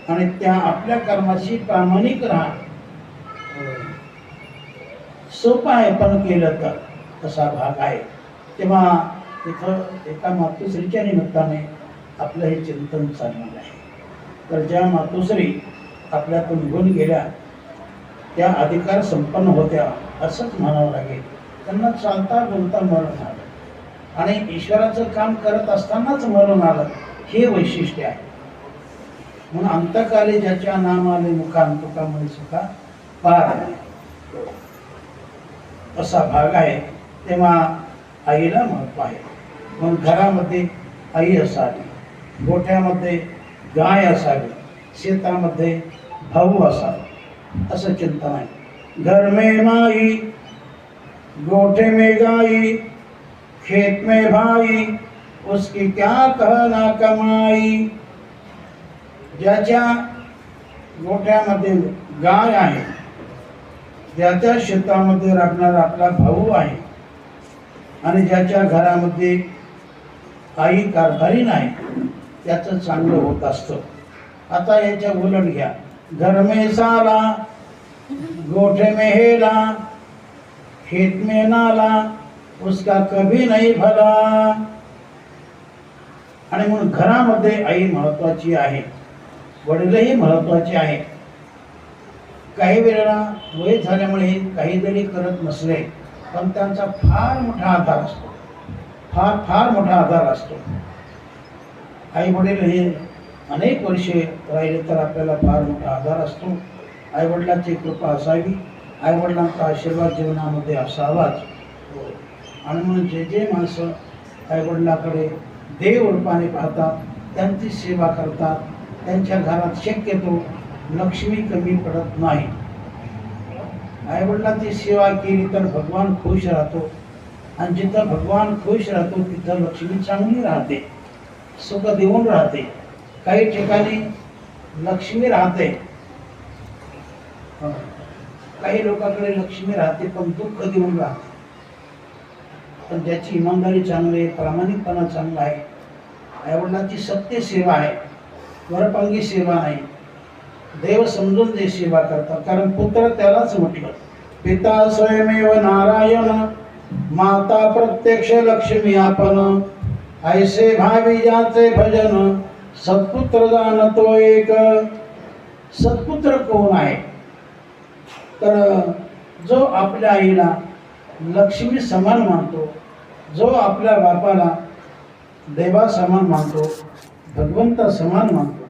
आणि त्या आपल्या कर्माशी प्रामाणिक राहा. सोपं आहे पण केलं तर असा भाग आहे. तेव्हा तिथं एका मातोश्रीच्या निमित्ताने आपलं हे चिंतन चालणार आहे. तर ज्या मातोश्री आपल्यातून निघून गेल्या त्या अधिकार संपन्न होत्या असंच म्हणावं लागेल. त्यांना चालता बोलता मरण आलं आणि ईश्वराचं काम करत असतानाच मरण आलं, हे वैशिष्ट्य आहे. म्हणून अंतकाली ज्याच्या नामाले मुखांतुका म्हणे सुद्धा पार आहे असा भाग आहे. तेव्हा आईला महत्व आहे. म्हणून घरामध्ये आई असावी, गोठ्यामध्ये गाय असावी, शेतामध्ये भाऊ असावा असं चिंतन आहे. घर में माई, गोठे में गाई, खेत में भाई, उसकी क्या कहना कमाई. ज्याच्या गोठ्यामध्ये गाय आहे, ज्याच्या शेतामध्ये राबणारा आपला भाऊ आहे आणि ज्याच्या घरामध्ये आई कारभारी नाही, त्याचं चांगलं होत असतं. आता याच्या उलट घ्या. घर में साला, गोठे में हेला, खेत में नाला, उसका कभी नहीं भला. आणि म्हणून घरामध्ये आई महत्वाची आहे, वडीलही महत्वाचे आहे. काही वेळेला वय झाल्यामुळे काही जरी करत नसले पण त्यांचा फार मोठा आधार असतो, फार मोठा आधार असतो. आई वडील हे अनेक वर्षे राहिले तर आपल्याला फार मोठा आधार असतो. आईवडिलांची कृपा असावी, आईवडिलांचा आशीर्वाद जीवनामध्ये असावाच. आणि म्हणून जे माणसं आईवडिलाकडे देव रूपाने पाहतात, त्यांची सेवा करतात, त्यांच्या घरात शक्यतो लक्ष्मी कमी पडत नाही. आईवडिलांची सेवा केली तर भगवान खुश राहतो आणि जिथं भगवान खुश राहतो तिथं लक्ष्मी चांगली राहते, सुख देऊन राहते. काही ठिकाणी लक्ष्मी राहते, काही लोकांकडे लक्ष्मी राहते पण दुःख देऊन राहते. पण ज्याची इमानदारी चांगली आहे, प्रामाणिकपणा चांगला आहे, आईवडिलांची सत्य सेवा आहे, वरपांगी सेवा नाही, देव समजून जे सेवा करतात. कारण पुत्र त्यालाच म्हटलं, पिता स्वयमेव नारायण, माता प्रत्यक्ष लक्ष्मी आपण. ऐसे भावी ज्याचे भजन, सत्पुत्र जाणतो एक. सत्पुत्र कोण आहे? तर जो आपल्या आईला लक्ष्मी समान मानतो, जो आपल्या बापाला देवा समान मानतो, भगवंता समान मानतो,